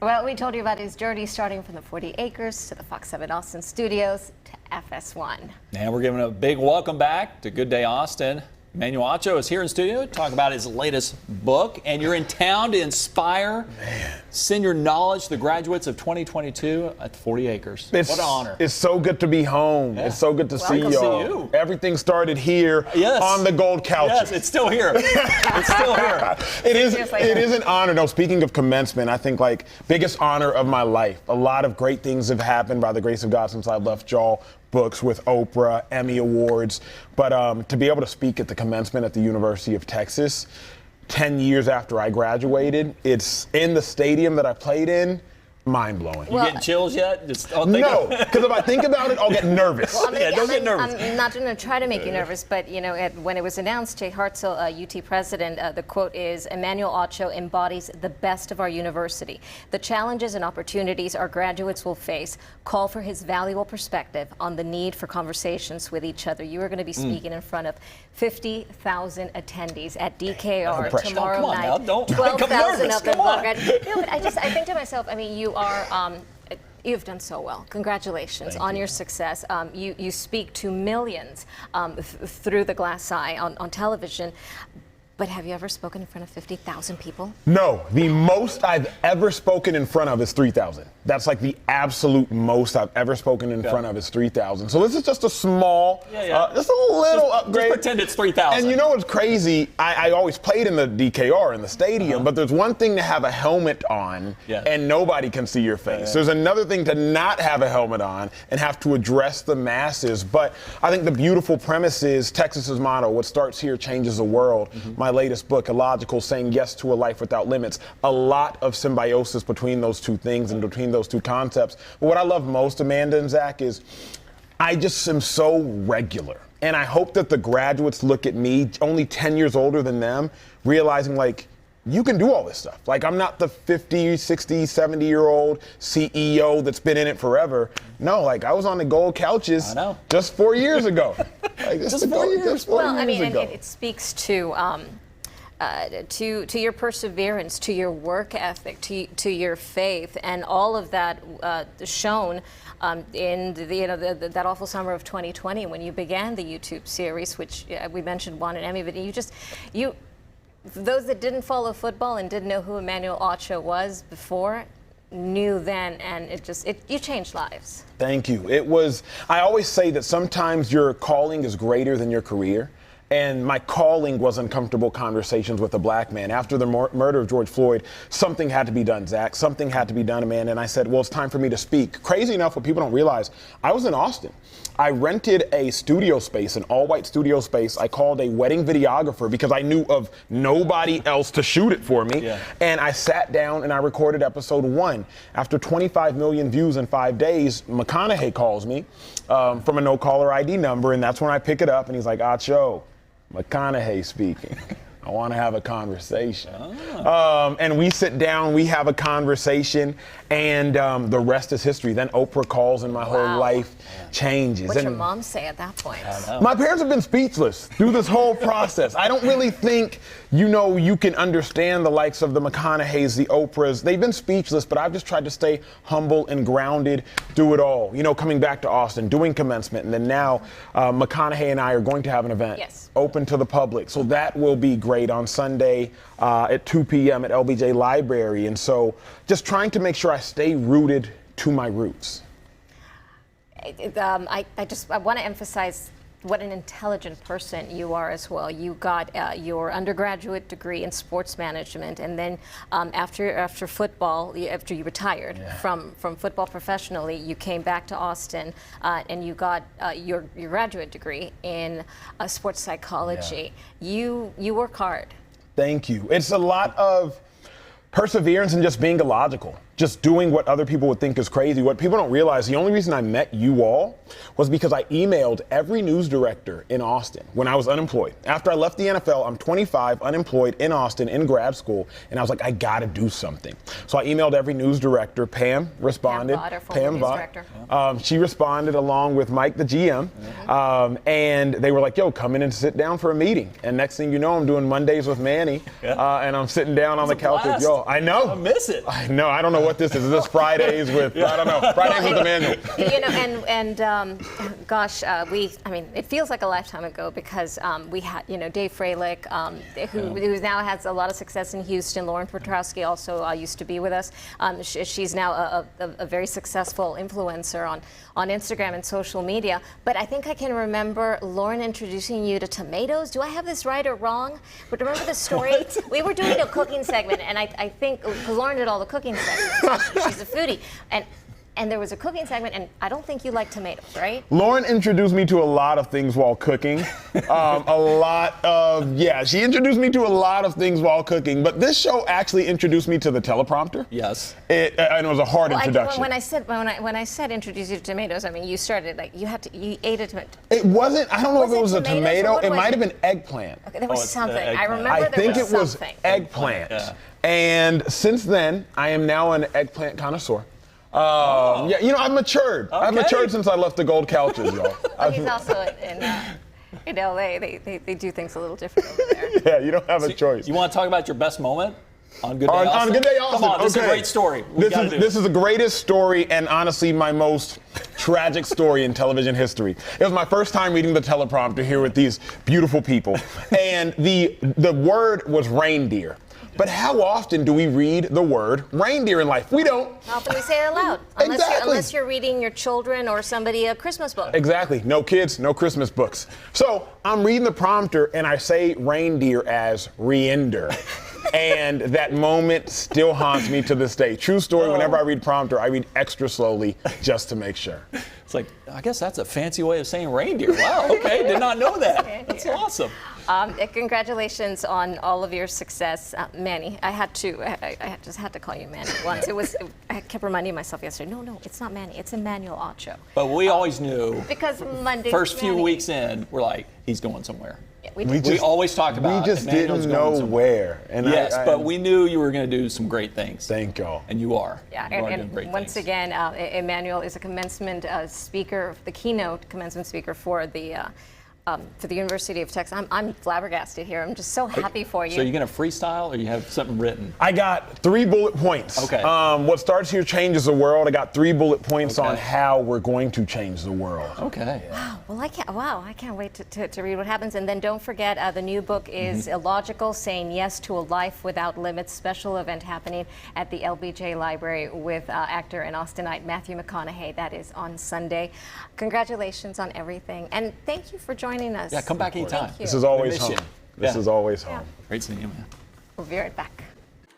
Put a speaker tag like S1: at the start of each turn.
S1: Well, we told you about his journey starting from the 40 acres to the Fox 7 Austin studios to FS1.
S2: And we're giving a big welcome back to Good Day Austin. Emmanuel Acho is here in studio to talk about his latest book, and you're in town to inspire, send your knowledge to the graduates of 2022 at 40 acres. What an honor.
S3: It's so good to be home. Yeah. It's so good to see y'all. Everything started here on the gold couches.
S2: Yes, it's still here. It's still here.
S3: It is an honor. No, speaking of commencement, I think like biggest honor of my life. A lot of great things have happened by the grace of God since I left y'all. Books with Oprah, Emmy Awards, but to be able to speak at the commencement at the University of Texas 10 years after I graduated, it's in the stadium that I played in, mind-blowing.
S2: You getting chills yet?
S3: No, because if I think about it, I'll get nervous.
S1: Well, don't get nervous. I'm not going to try to make you nervous, but you know, when it was announced, Jay Hartzell, UT president, the quote is, Emmanuel Acho embodies the best of our university. The challenges and opportunities our graduates will face call for his valuable perspective on the need for conversations with each other. You are going to be speaking in front of 50,000 attendees at DKR tomorrow night. 12,000 of them. No, but I think to myself, I mean, you've done so well. Congratulations on your success. You speak to millions through the glass eye on television. But have you ever spoken in front of 50,000 people? No.
S3: The most I've ever spoken in front of is 3,000. That's like the absolute most I've ever spoken in front of is 3,000. So this is just a small, just a little upgrade.
S2: Just pretend it's 3,000.
S3: And you know what's crazy? I always played in the DKR, in the stadium, but there's one thing to have a helmet on and nobody can see your face. There's another thing to not have a helmet on and have to address the masses. But I think the beautiful premise is Texas's motto, what starts here changes the world. My latest book, Illogical, saying yes to a life without limits. A lot of symbiosis between those two things and between those two concepts. But what I love most, Amanda and Zach, is I just am so regular. And I hope that the graduates look at me, only 10 years older than them, realizing like, you can do all this stuff. Like, I'm not the 50, 60, 70-year-old CEO that's been in it forever. No, like, I was on the gold couches just 4 years ago. Like,
S2: just 4 years.
S1: Well, I mean, it speaks to your perseverance, to your work ethic, to your faith, and all of that shown in that awful summer of 2020 when you began the YouTube series, which we mentioned won an Emmy, but those that didn't follow football and didn't know who Emmanuel Acho was before knew then, and you changed lives.
S3: Thank you. I always say that sometimes your calling is greater than your career. And my calling was uncomfortable conversations with a black man. After the murder of George Floyd, something had to be done, Zach. Something had to be done, Amanda. And I said, well, it's time for me to speak. Crazy enough, what people don't realize, I was in Austin. I rented a studio space, an all-white studio space. I called a wedding videographer because I knew of nobody else to shoot it for me. And I sat down and I recorded episode 1. After 25 million views in 5 days, McConaughey calls me from a no-caller ID number, and that's when I pick it up, and he's like, Acho, McConaughey speaking. I want to have a conversation. And we sit down, we have a conversation, and the rest is history. Then Oprah calls and my whole life changes.
S1: What's your mom say at that point?
S3: My parents have been speechless through this whole process. I don't really think, you can understand the likes of the McConaughey's, the Oprahs. They've been speechless, but I've just tried to stay humble and grounded through it all. Coming back to Austin, doing commencement, and then now McConaughey and I are going to have an event open to the public. So that will be great on Sunday at 2 p.m. at LBJ Library. And so just trying to make sure I stay rooted to my roots.
S1: I want to emphasize what an intelligent person you are as well. You got your undergraduate degree in sports management, and then after football, after you retired from football professionally, you came back to Austin and you got your graduate degree in sports psychology. You work hard.
S3: Thank you. It's a lot of perseverance and just being illogical. Just doing what other people would think is crazy. What people don't realize, the only reason I met you all was because I emailed every news director in Austin when I was unemployed. After I left the NFL, I'm 25, unemployed in Austin in grad school, and I was like, I gotta do something. So I emailed every news director. Pam responded.
S1: Pam Vaught.
S3: She responded along with Mike, the GM, and they were like, yo, come in and sit down for a meeting. And next thing you know, I'm doing Mondays with Manny, and I'm sitting down on the couch with y'all. I know.
S2: I miss it.
S3: I know. I don't know what this is. Is this Fridays with, I don't know, Fridays with Emmanuel.
S1: You know, gosh, I mean, it feels like a lifetime ago because we had, you know, Dave Freilich, who now has a lot of success in Houston. Lauren Petrowski also used to be with us. She's now a very successful influencer on Instagram and social media. But I think I can remember Lauren introducing you to tomatoes. Do I have this right or wrong? But remember the story? We were doing a cooking segment, and I think Lauren did all the cooking segments. She's a foodie, and there was a cooking segment, and I don't think you like tomatoes, right?
S3: Lauren introduced me to a lot of things while cooking. She introduced me to a lot of things while cooking. But this show actually introduced me to the teleprompter.
S2: Yes.
S3: And it was a hard introduction.
S1: When I said introduce you to tomatoes, I mean you started like you ate a tomato.
S3: It wasn't. I don't know if it was a tomato. It might have
S1: it?
S3: been eggplant.
S1: Okay, there was something. I remember
S3: I
S1: there
S3: think
S1: was
S3: it was
S1: something.
S3: eggplant.
S2: Yeah.
S3: And since then, I am now an eggplant connoisseur. Yeah, you know, I've matured. I've matured since I left the gold couches, y'all.
S1: He's also in LA. They do things a little different over there.
S3: Yeah, you don't have a choice.
S2: You want to talk about your best moment on Good Day Austin?
S3: On Good Day Austin.
S2: Come on, this is a great story.
S3: This is the greatest story and honestly my most tragic story in television history. It was my first time reading the teleprompter here with these beautiful people. And the word was reindeer. But how often do we read the word reindeer in life? We don't.
S1: How often we say it aloud? Unless you're reading your children or somebody a Christmas book.
S3: Exactly. No kids, no Christmas books. So I'm reading the prompter and I say reindeer as reinder. And that moment still haunts me to this day. True story, whenever I read prompter, I read extra slowly just to make sure.
S2: It's like, I guess that's a fancy way of saying reindeer. Wow, okay, did not know that. That's awesome.
S1: Congratulations on all of your success, Manny. I just had to call you Manny once. I kept reminding myself yesterday. No, it's not Manny. It's Emmanuel Acho.
S2: But we always knew.
S1: Because Monday.
S2: First few weeks in, we're like, he's going somewhere.
S1: Yeah,
S2: we always talk about.
S3: We just
S2: Emmanuel's
S3: didn't know
S2: somewhere.
S3: where. And
S2: yes, but we knew you were going to do some great things.
S3: Thank y'all.
S2: And you are.
S1: Yeah,
S2: you are doing
S1: and
S2: great
S1: once
S2: things.
S1: again, Emmanuel is a commencement speaker, the keynote commencement speaker for the University of Texas. I'm flabbergasted here. I'm just so happy for you.
S2: So you're going to freestyle or you have something written?
S3: I got 3 bullet points.
S2: Okay.
S3: What starts here changes the world. I got 3 bullet points on how we're going to change the world.
S2: Okay.
S1: Wow. Well, I can't wait to read what happens. And then don't forget, the new book is Illogical, Saying Yes to a Life Without Limits. Special event happening at the LBJ Library with actor and Austinite Matthew McConaughey. That is on Sunday. Congratulations on everything. And thank you for joining us.
S2: Yeah, come back anytime.
S1: Thank you.
S3: This is always
S2: We miss
S3: home.
S2: you.
S3: This is always home.
S2: Great seeing you, man.
S1: We'll be right back.